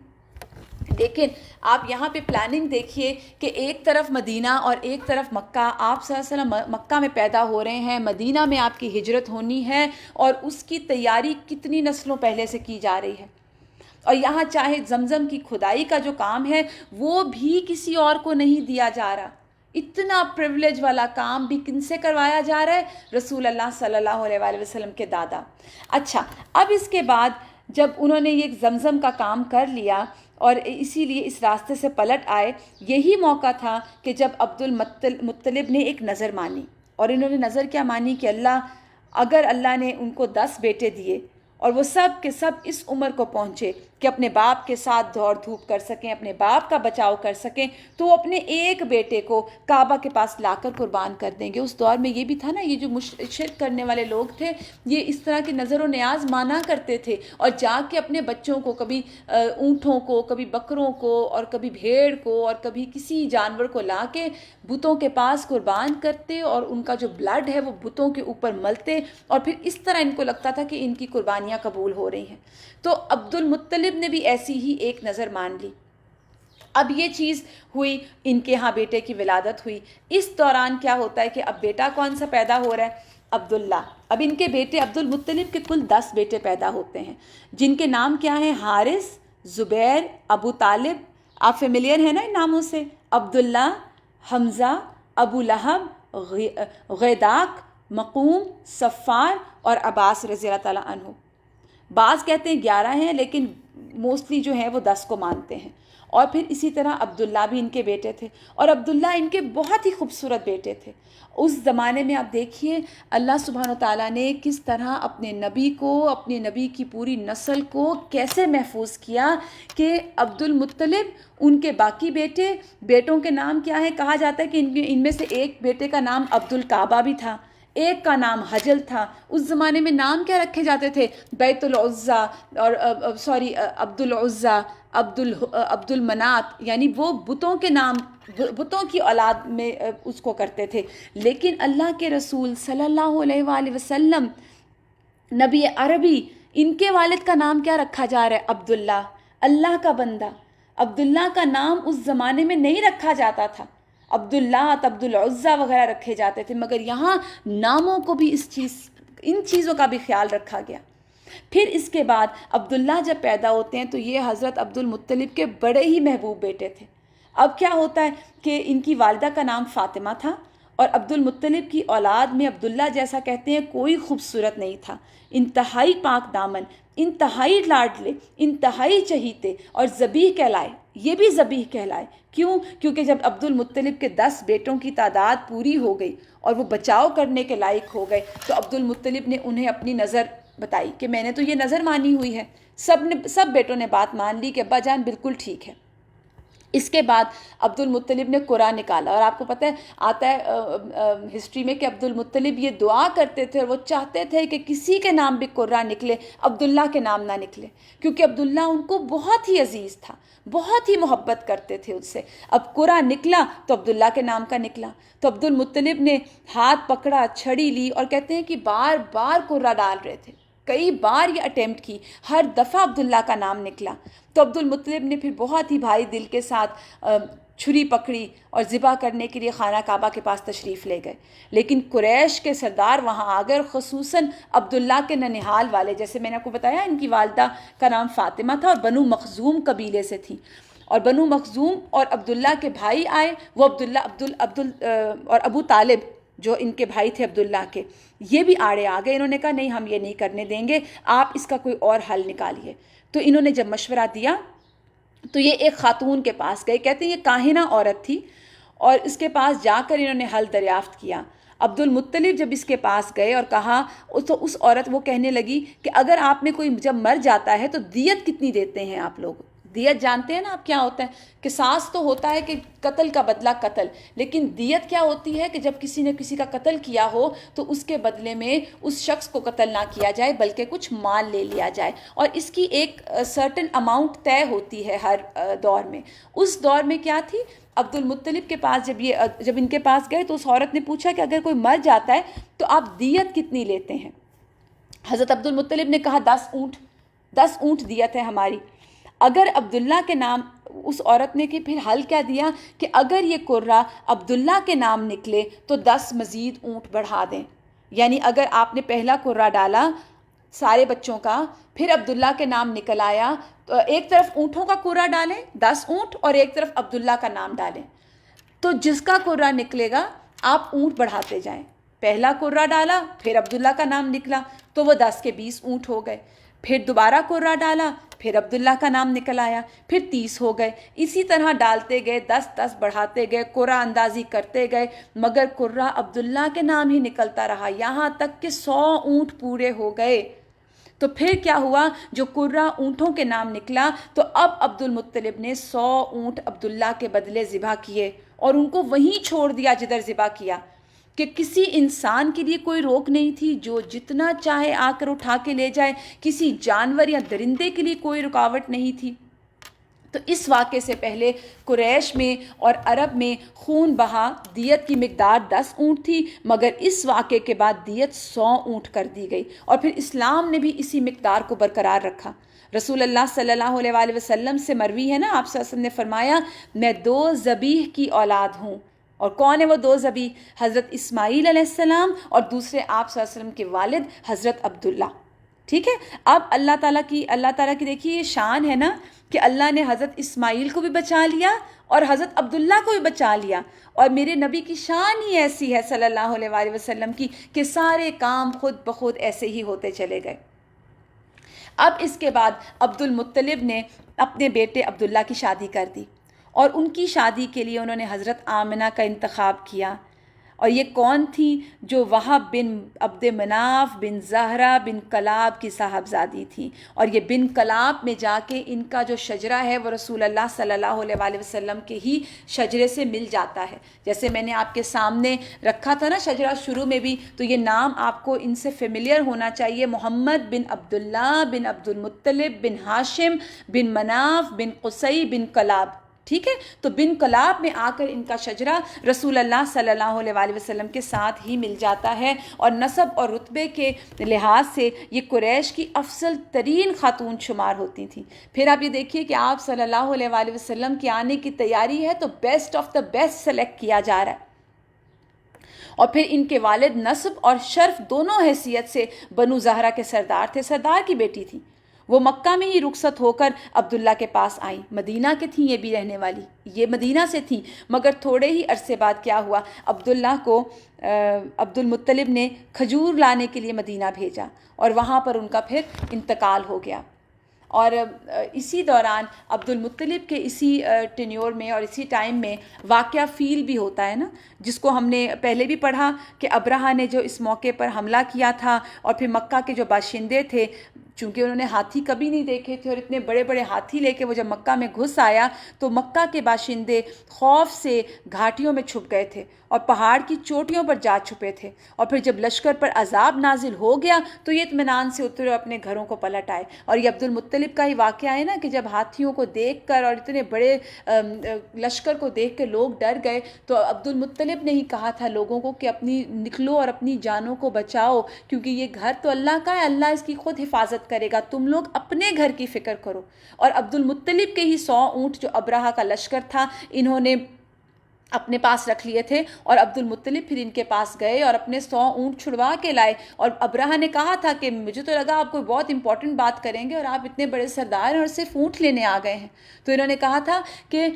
لیکن آپ یہاں پہ پلاننگ دیکھیے کہ ایک طرف مدینہ اور ایک طرف مکہ، آپ صلی اللہ علیہ وسلم مکہ میں پیدا ہو رہے ہیں، مدینہ میں آپ کی ہجرت ہونی ہے، اور اس کی تیاری کتنی نسلوں پہلے سے کی جا رہی ہے، اور یہاں چاہے زمزم کی کھدائی کا جو کام ہے وہ بھی کسی اور کو نہیں دیا جا رہا، اتنا پریولیج والا کام بھی کن سے کروایا جا رہا ہے؟ رسول اللہ صلی اللہ علیہ وآلہ وسلم کے دادا۔ اچھا، اب اس کے بعد جب انہوں نے یہ زمزم کا کام کر لیا اور اسی لیے اس راستے سے پلٹ آئے، یہی موقع تھا کہ جب عبد المطلب نے ایک نظر مانی، اور انہوں نے نظر کیا مانی کہ اگر اللہ نے ان کو 10 بیٹے دیے اور وہ سب کے سب اس عمر کو پہنچے کہ اپنے باپ کے ساتھ دوڑ دھوپ کر سکیں، اپنے باپ کا بچاؤ کر سکیں، تو وہ اپنے ایک بیٹے کو کعبہ کے پاس لا کر قربان کر دیں گے۔ اس دور میں یہ بھی تھا نا، یہ جو شرک کرنے والے لوگ تھے یہ اس طرح کی نظر و نیاز مانا کرتے تھے، اور جا کے اپنے بچوں کو، کبھی اونٹوں کو، کبھی بکروں کو، اور کبھی بھیڑ کو، اور کبھی کسی جانور کو لا کے بتوں کے پاس قربان کرتے، اور ان کا جو بلڈ ہے وہ بتوں کے اوپر ملتے، اور پھر اس طرح ان کو لگتا تھا کہ ان کی قربانیاں قبول ہو رہی ہیں۔ تو عبد المطلب نے بھی ایسی ہی ایک نظر مان لی۔ اب یہ چیز ہوئی، ان کے ہاں بیٹے کی ولادت ہوئی۔ اس دوران کیا ہوتا ہے کہ اب بیٹا کون سا پیدا ہو رہا ہے؟ عبداللہ۔ اب ان کے بیٹے عبد المطلب کے کل 10 بیٹے پیدا ہوتے ہیں، جن کے نام کیا ہیں؟ حارث، زبیر، ابو طالب، آپ فیملیئر ہیں نا ان ناموں سے، عبداللہ، حمزہ، ابو لہب، غیداق، مقوم، صفار اور عباس رضی اللہ تعالیٰ عنہ۔ بعض کہتے ہیں 11 ہیں، لیکن موسٹلی جو ہیں وہ 10 کو مانتے ہیں۔ اور پھر اسی طرح عبداللہ بھی ان کے بیٹے تھے، اور عبداللہ ان کے بہت ہی خوبصورت بیٹے تھے۔ اس زمانے میں آپ دیکھیے اللہ سبحانہ و تعالیٰ نے کس طرح اپنے نبی کو، اپنے نبی کی پوری نسل کو کیسے محفوظ کیا کہ عبد المطلب، ان کے باقی بیٹوں کے نام کیا ہے؟ کہا جاتا ہے کہ ان میں سے ایک بیٹے کا نام عبد الکعبہ بھی تھا، ایک کا نام حجل تھا۔ اس زمانے میں نام کیا رکھے جاتے تھے؟ بیت العزیٰ اور عبد العزیٰ، عبد المنات، یعنی وہ بتوں کے نام، بتوں کی اولاد میں اس کو کرتے تھے۔ لیکن اللہ کے رسول صلی اللہ علیہ وآلہ وسلم، نبی عربی، ان کے والد کا نام کیا رکھا جا رہا ہے؟ عبداللہ، اللہ کا بندہ۔ عبداللہ کا نام اس زمانے میں نہیں رکھا جاتا تھا، عبداللہ، عبد العزیٰ وغیرہ رکھے جاتے تھے، مگر یہاں ناموں کو بھی ان چیزوں کا بھی خیال رکھا گیا۔ پھر اس کے بعد عبداللہ جب پیدا ہوتے ہیں تو یہ حضرت عبد المطلب کے بڑے ہی محبوب بیٹے تھے۔ اب کیا ہوتا ہے کہ ان کی والدہ کا نام فاطمہ تھا، اور عبد المطلب کی اولاد میں عبداللہ جیسا کہتے ہیں کوئی خوبصورت نہیں تھا۔ انتہائی پاک دامن، انتہائی لاڈلے، انتہائی چہیتے، اور ذبیح کہلائے۔ یہ بھی ذبیح کہلائے، کیوں؟ کیونکہ جب عبد المطلب کے 10 بیٹوں کی تعداد پوری ہو گئی اور وہ بچاؤ کرنے کے لائق ہو گئے، تو عبد المطلب نے انہیں اپنی نظر بتائی کہ میں نے تو یہ نظر مانی ہوئی ہے۔ سب بیٹوں نے بات مان لی کہ ابا جان بالکل ٹھیک ہے۔ اس کے بعد عبد المطلب نے قرآن نکالا، اور آپ کو پتہ ہے آتا ہے ہسٹری میں کہ عبد المطلب یہ دعا کرتے تھے، اور وہ چاہتے تھے کہ کسی کے نام بھی قرآن نکلے، عبداللہ کے نام نہ نکلے، کیونکہ عبداللہ ان کو بہت ہی عزیز تھا، بہت ہی محبت کرتے تھے اس سے۔ اب قرآن نکلا تو عبداللہ کے نام کا نکلا، تو عبد المطلب نے ہاتھ پکڑا، چھڑی لی، اور کہتے ہیں کہ بار بار قرآن ڈال رہے تھے، کئی بار یہ اٹیمپٹ کی، ہر دفعہ عبداللہ کا نام نکلا۔ تو عبد المطلب نے پھر بہت ہی بھاری دل کے ساتھ چھری پکڑی اور ذبح کرنے کے لیے خانہ کعبہ کے پاس تشریف لے گئے، لیکن قریش کے سردار وہاں آ گئے، اور خصوصاً عبداللہ کے ننہال والے، جیسے میں نے آپ کو بتایا ان کی والدہ کا نام فاطمہ تھا اور بنو مخزوم قبیلے سے تھی، اور بنو مخزوم اور عبداللہ کے بھائی آئے، وہ اور ابو طالب جو ان کے بھائی تھے عبداللہ کے، یہ بھی آڑے آ گئے۔ انہوں نے کہا نہیں، ہم یہ نہیں کرنے دیں گے، آپ اس کا کوئی اور حل نکالیے۔ تو انہوں نے جب مشورہ دیا تو یہ ایک خاتون کے پاس گئے، کہتے ہیں یہ کاہنہ عورت تھی، اور اس کے پاس جا کر انہوں نے حل دریافت کیا۔ عبد المطلب جب اس کے پاس گئے اور کہا، تو اس عورت وہ کہنے لگی کہ اگر آپ میں کوئی جب مر جاتا ہے تو دیت کتنی دیتے ہیں آپ لوگ؟ دیت جانتے ہیں نا آپ کیا ہوتا ہے؟ قصاص تو ہوتا ہے کہ قتل کا بدلہ قتل، لیکن دیت کیا ہوتی ہے کہ جب کسی نے کسی کا قتل کیا ہو تو اس کے بدلے میں اس شخص کو قتل نہ کیا جائے بلکہ کچھ مال لے لیا جائے، اور اس کی ایک سرٹن اماؤنٹ طے ہوتی ہے ہر دور میں۔ اس دور میں کیا تھی؟ عبد المطلب کے پاس جب ان کے پاس گئے تو اس عورت نے پوچھا کہ اگر کوئی مر جاتا ہے تو آپ دیت کتنی لیتے ہیں؟ حضرت عبد المطلب نے کہا 10 اونٹ دیت ہے ہماری۔ اگر عبداللہ کے نام، اس عورت نے کہ پھر حل کیا دیا کہ اگر یہ قرہ عبداللہ کے نام نکلے تو 10 مزید اونٹ بڑھا دیں، یعنی اگر آپ نے پہلا قرہ ڈالا سارے بچوں کا، پھر عبداللہ کے نام نکل آیا، تو ایک طرف اونٹوں کا قرہ ڈالیں 10 اونٹ، اور ایک طرف عبداللہ کا نام ڈالیں، تو جس کا قرہ نکلے گا آپ اونٹ بڑھاتے جائیں۔ پہلا قرہ ڈالا، پھر عبداللہ کا نام نکلا تو وہ 10 کے 20 اونٹ ہو گئے، پھر دوبارہ قرہ ڈالا، پھر عبداللہ کا نام نکل آیا، پھر 30 ہو گئے۔ اسی طرح ڈالتے گئے، 10 بڑھاتے گئے، قرہ اندازی کرتے گئے، مگر قرہ عبداللہ کے نام ہی نکلتا رہا، یہاں تک کہ 100 اونٹ پورے ہو گئے۔ تو پھر کیا ہوا؟ جو قرہ اونٹوں کے نام نکلا تو اب عبد المطلب نے 100 اونٹ عبداللہ کے بدلے ذبح کیے، اور ان کو وہیں چھوڑ دیا جدھر ذبح کیا، کہ کسی انسان کے لیے کوئی روک نہیں تھی، جو جتنا چاہے آ کر اٹھا کے لے جائے، کسی جانور یا درندے کے لیے کوئی رکاوٹ نہیں تھی۔ تو اس واقعے سے پہلے قریش میں اور عرب میں خون بہا، دیت کی مقدار 10 اونٹ تھی، مگر اس واقعے کے بعد دیت 100 اونٹ کر دی گئی، اور پھر اسلام نے بھی اسی مقدار کو برقرار رکھا۔ رسول اللہ صلی اللہ علیہ وآلہ وسلم سے مروی ہے نا، آپ صلی اللہ علیہ وسلم نے فرمایا میں 2 ذبیح کی اولاد ہوں، اور کون ہے وہ 2 ذبیح؟ حضرت اسماعیل علیہ السلام اور دوسرے آپ صلی اللہ علیہ وسلم کے والد حضرت عبداللہ۔ ٹھیک ہے. اب اللہ تعالیٰ کی دیکھیے یہ شان ہے نا کہ اللہ نے حضرت اسماعیل کو بھی بچا لیا اور حضرت عبداللہ کو بھی بچا لیا. اور میرے نبی کی شان ہی ایسی ہے صلی اللہ علیہ وآلہ وسلم کی کہ سارے کام خود بخود ایسے ہی ہوتے چلے گئے. اب اس کے بعد عبد المطلب نے اپنے بیٹے عبداللہ کی شادی کر دی اور ان کی شادی کے لیے انہوں نے حضرت آمنہ کا انتخاب کیا. اور یہ کون تھی؟ جو وہب بن عبد مناف بن زہرہ بن کلاب کی صاحبزادی تھی. اور یہ بن کلاب میں جا کے ان کا جو شجرہ ہے وہ رسول اللہ صلی اللہ علیہ وآلہ وسلم کے ہی شجرے سے مل جاتا ہے. جیسے میں نے آپ کے سامنے رکھا تھا نا شجرہ شروع میں بھی، تو یہ نام آپ کو ان سے فیملیئر ہونا چاہیے. محمد بن عبداللہ بن عبد المطلب بن ہاشم بن مناف بن قصی بن کلاب. ٹھیک ہے، تو بن کلاب میں آ کر ان کا شجرہ رسول اللہ صلی اللہ علیہ وآلہ وسلم کے ساتھ ہی مل جاتا ہے. اور نسب اور رتبے کے لحاظ سے یہ قریش کی افضل ترین خاتون شمار ہوتی تھیں. پھر آپ یہ دیکھیے کہ آپ صلی اللہ علیہ وآلہ وسلم کے آنے کی تیاری ہے تو best of the best select کیا جا رہا ہے. اور پھر ان کے والد نسب اور شرف دونوں حیثیت سے بنو زہرہ کے سردار تھے، سردار کی بیٹی تھی. وہ مکہ میں ہی رخصت ہو کر عبداللہ کے پاس آئیں. مدینہ کے تھیں یہ بھی رہنے والی، یہ مدینہ سے تھیں. مگر تھوڑے ہی عرصے بعد کیا ہوا، عبداللہ کو عبد المطلب نے کھجور لانے کے لیے مدینہ بھیجا اور وہاں پر ان کا پھر انتقال ہو گیا. اور اسی دوران عبد المطلب کے اسی ٹینیور میں اور اسی ٹائم میں واقعہ فیل بھی ہوتا ہے نا، جس کو ہم نے پہلے بھی پڑھا کہ ابرہہ نے جو اس موقع پر حملہ کیا تھا اور پھر مکہ کے جو باشندے تھے، چونکہ انہوں نے ہاتھی کبھی نہیں دیکھے تھے اور اتنے بڑے بڑے ہاتھی لے کے وہ جب مکہ میں گھس آیا تو مکہ کے باشندے خوف سے گھاٹیوں میں چھپ گئے تھے اور پہاڑ کی چوٹیوں پر جا چھپے تھے. اور پھر جب لشکر پر عذاب نازل ہو گیا تو یہ اطمینان سے اترے اور اپنے گھروں کو پلٹ آئے. اور یہ عبد المطلب کا ہی واقعہ ہے نا کہ جب ہاتھیوں کو دیکھ کر اور اتنے بڑے لشکر کو دیکھ کے لوگ ڈر گئے تو عبد المطلب نے ہی کہا تھا لوگوں کو کہ اپنی نکلو اور اپنی جانوں کو بچاؤ، کیونکہ یہ گھر تو اللہ کا ہے، اللہ اس کی خود حفاظت کرے گا، تم لوگ اپنے گھر کی فکر کرو. اور عبد المطلب کے ہی 100 اونٹ جو ابرہہ کا لشکر تھا انہوں نے اپنے پاس رکھ لیے تھے اور عبد المطلب پھر ان کے پاس گئے اور اپنے 100 اونٹ چھڑوا کے لائے. اور ابرہہ نے کہا تھا کہ مجھے تو لگا آپ کوئی بہت امپورٹنٹ بات کریں گے اور آپ اتنے بڑے سردار ہیں اور صرف اونٹ لینے آ گئے ہیں. تو انہوں نے کہا تھا کہ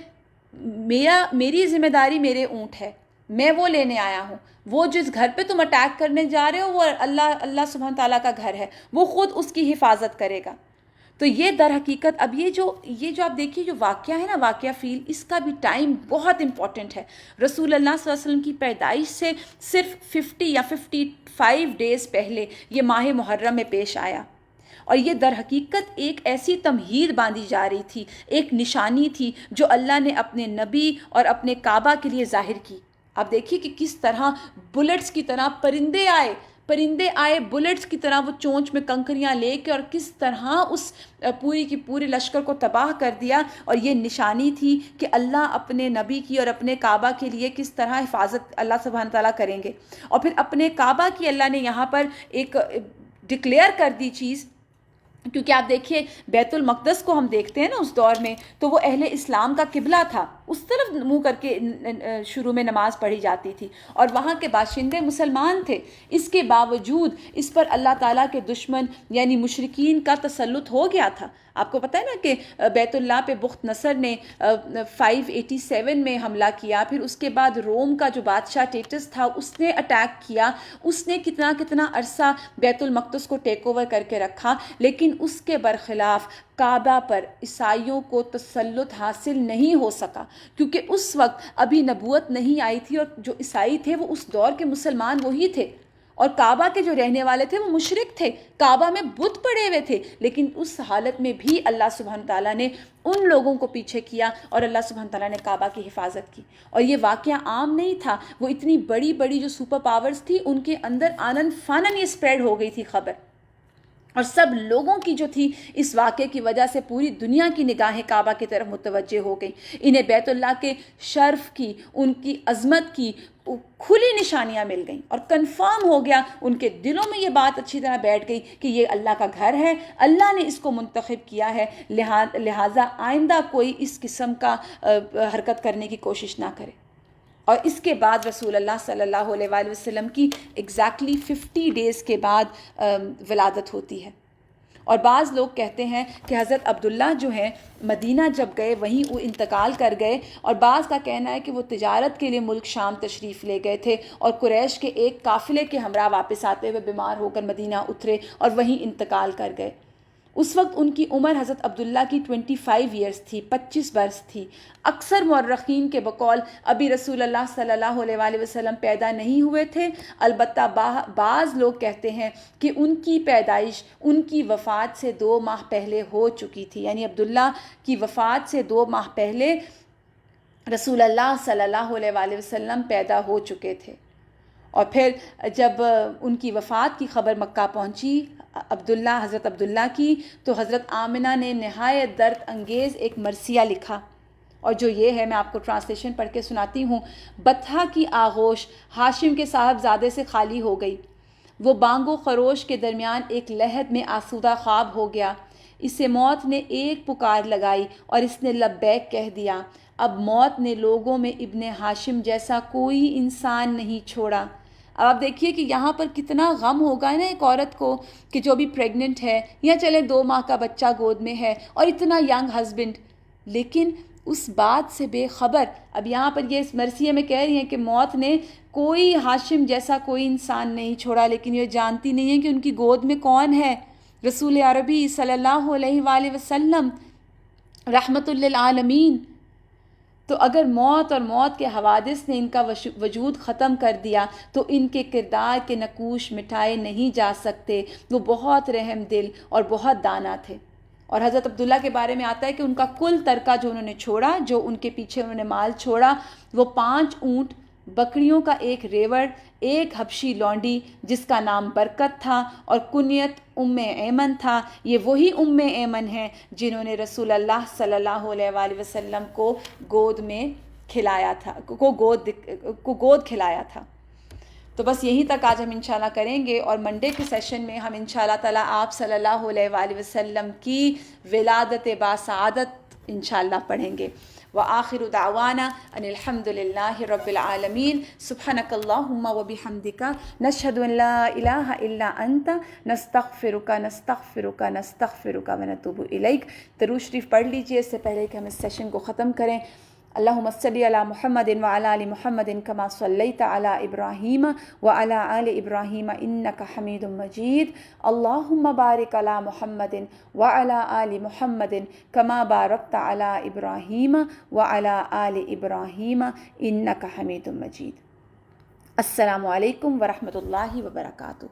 میری ذمہ داری میرے اونٹ ہے، میں وہ لینے آیا ہوں. وہ جس گھر پہ تم اٹیک کرنے جا رہے ہو وہ اللہ سبحانہ تعالیٰ کا گھر ہے، وہ خود اس کی حفاظت کرے گا. تو یہ در حقیقت اب یہ جو آپ دیکھیے جو واقعہ ہے نا، واقعہ فیل، اس کا بھی ٹائم بہت امپورٹنٹ ہے. رسول اللہ صلی اللہ علیہ وسلم کی پیدائش سے صرف 50 یا 55 ڈیز پہلے یہ ماہ محرم میں پیش آیا. اور یہ در حقیقت ایک ایسی تمہید باندھی جا رہی تھی، ایک نشانی تھی جو اللہ نے اپنے نبی اور اپنے کعبہ کے لیے ظاہر کی. آپ دیکھیے کہ کس طرح بلٹس کی طرح پرندے آئے بلٹس کی طرح، وہ چونچ میں کنکریاں لے کے، اور کس طرح اس پوری کی پورے لشکر کو تباہ کر دیا. اور یہ نشانی تھی کہ اللہ اپنے نبی کی اور اپنے کعبہ کے لیے کس طرح حفاظت اللہ سبحانہ تعالیٰ کریں گے. اور پھر اپنے کعبہ کی اللہ نے یہاں پر ایک ڈکلیئر کر دی چیز، کیونکہ آپ دیکھیے بیت المقدس کو ہم دیکھتے ہیں نا اس دور میں تو وہ اہل اسلام کا قبلہ تھا، اس طرف منہ کر کے شروع میں نماز پڑھی جاتی تھی اور وہاں کے باشندے مسلمان تھے. اس کے باوجود اس پر اللہ تعالیٰ کے دشمن یعنی مشرکین کا تسلط ہو گیا تھا. آپ کو پتہ ہے نا کہ بیت اللہ پہ بخت نصر نے 587 میں حملہ کیا، پھر اس کے بعد روم کا جو بادشاہ ٹیٹس تھا اس نے اٹیک کیا، اس نے کتنا عرصہ بیت المقدس کو ٹیک اوور کر کے رکھا، لیکن اس کے برخلاف کعبہ پر عیسائیوں کو تسلط حاصل نہیں ہو سکا، کیونکہ اس وقت ابھی نبوت نہیں آئی تھی اور جو عیسائی تھے وہ اس دور کے مسلمان وہی تھے، اور کعبہ کے جو رہنے والے تھے وہ مشرک تھے، کعبہ میں بت پڑے ہوئے تھے. لیکن اس حالت میں بھی اللہ سبحانہ تعالیٰ نے ان لوگوں کو پیچھے کیا اور اللہ سبحانہ تعالیٰ نے کعبہ کی حفاظت کی. اور یہ واقعہ عام نہیں تھا، وہ اتنی بڑی جو سپر پاورز تھی ان کے اندر آنن فانن یہ اسپریڈ ہو گئی تھی خبر، اور سب لوگوں کی جو تھی اس واقعے کی وجہ سے پوری دنیا کی نگاہیں کعبہ کی طرف متوجہ ہو گئیں. انہیں بیت اللہ کے شرف کی، ان کی عظمت کی کھلی نشانیاں مل گئیں اور کنفرم ہو گیا، ان کے دلوں میں یہ بات اچھی طرح بیٹھ گئی کہ یہ اللہ کا گھر ہے، اللہ نے اس کو منتخب کیا ہے، لہٰذا آئندہ کوئی اس قسم کا حرکت کرنے کی کوشش نہ کرے. اور اس کے بعد رسول اللہ صلی اللہ علیہ وآلہ وسلم کی ایگزیکٹلی 50 ڈیز کے بعد ولادت ہوتی ہے. اور بعض لوگ کہتے ہیں کہ حضرت عبداللہ جو ہیں مدینہ جب گئے وہیں وہ انتقال کر گئے، اور بعض کا کہنا ہے کہ وہ تجارت کے لیے ملک شام تشریف لے گئے تھے اور قریش کے ایک قافلے کے ہمراہ واپس آتے ہوئے بیمار ہو کر مدینہ اترے اور وہیں انتقال کر گئے۔ اس وقت ان کی عمر حضرت عبداللہ کی 25 ایئرس تھی، 25 برس تھی۔ اکثر مورخین کے بقول ابھی رسول اللہ صلی اللہ علیہ وآلہ وسلم پیدا نہیں ہوئے تھے، البتہ بعض لوگ کہتے ہیں کہ ان کی پیدائش ان کی وفات سے 2 ماہ پہلے ہو چکی تھی، یعنی عبداللہ کی وفات سے 2 ماہ پہلے رسول اللہ صلی اللہ علیہ وآلہ وسلم پیدا ہو چکے تھے۔ اور پھر جب ان کی وفات کی خبر مکہ پہنچی حضرت عبداللہ کی، تو حضرت آمنہ نے نہایت درد انگیز ایک مرثیہ لکھا، اور جو یہ ہے، میں آپ کو ٹرانسلیشن پڑھ کے سناتی ہوں۔ بطحہ کی آغوش ہاشم کے صاحبزادے سے خالی ہو گئی، وہ بانگ و خروش کے درمیان ایک لحد میں آسودہ خواب ہو گیا۔ اسے موت نے ایک پکار لگائی اور اس نے لبیک کہہ دیا۔ اب موت نے لوگوں میں ابن ہاشم جیسا کوئی انسان نہیں چھوڑا۔ اب آپ دیکھیے کہ یہاں پر کتنا غم ہوگا نا ایک عورت کو کہ جو بھی پریگننٹ ہے، یا چلے 2 ماہ کا بچہ گود میں ہے اور اتنا ینگ ہسبینڈ، لیکن اس بات سے بے خبر۔ اب یہاں پر یہ اس مرثیے میں کہہ رہی ہیں کہ موت نے کوئی ہاشم جیسا کوئی انسان نہیں چھوڑا، لیکن یہ جانتی نہیں ہے کہ ان کی گود میں کون ہے، رسول عربی صلی اللہ علیہ وآلہ وسلم رحمت للعالمین۔ تو اگر موت اور موت کے حوادث نے ان کا وجود ختم کر دیا تو ان کے کردار کے نقوش مٹائے نہیں جا سکتے۔ وہ بہت رحم دل اور بہت دانا تھے۔ اور حضرت عبداللہ کے بارے میں آتا ہے کہ ان کا کل ترکہ جو انہوں نے چھوڑا، جو ان کے پیچھے انہوں نے مال چھوڑا، وہ 5 اونٹ، بکریوں کا ایک ریوڑ، ایک حبشی لونڈی جس کا نام برکت تھا اور کنیت ایمن تھا۔ یہ وہی ایمن ہیں جنہوں نے رسول اللہ صلی اللہ علیہ وآلہ وسلم کو گود میں کھلایا تھا، گود کھلایا تھا۔ تو بس یہیں تک آج ہم انشاءاللہ کریں گے، اور منڈے کے سیشن میں ہم انشاءاللہ تعالیٰ آپ صلی اللہ علیہ وآلہ وسلم کی ولادت باسعادت انشاءاللہ پڑھیں گے۔ وآخر دعوانا ان الحمد للہ رب العالمین۔ سبحانک اللہم وبحمدک، نشہد ان لا الہ الا انت، نستغفرک ونتوب الیک۔ درود شریف پڑھ لیجئے اس سے پہلے کہ ہم اس سیشن کو ختم کریں۔ اللہم صلی علی محمد وعلی آل محمد کما صلیت علی ابراہیم وعلی آل ابراہیم انک حمید مجید۔ اللہم بارک علی محمد وعلی آل محمد کما بارکت علی ابراہیم وعلی آل ابراہیم انک حمید مجید۔ السلام علیکم ورحمۃ اللہ وبرکاتہ۔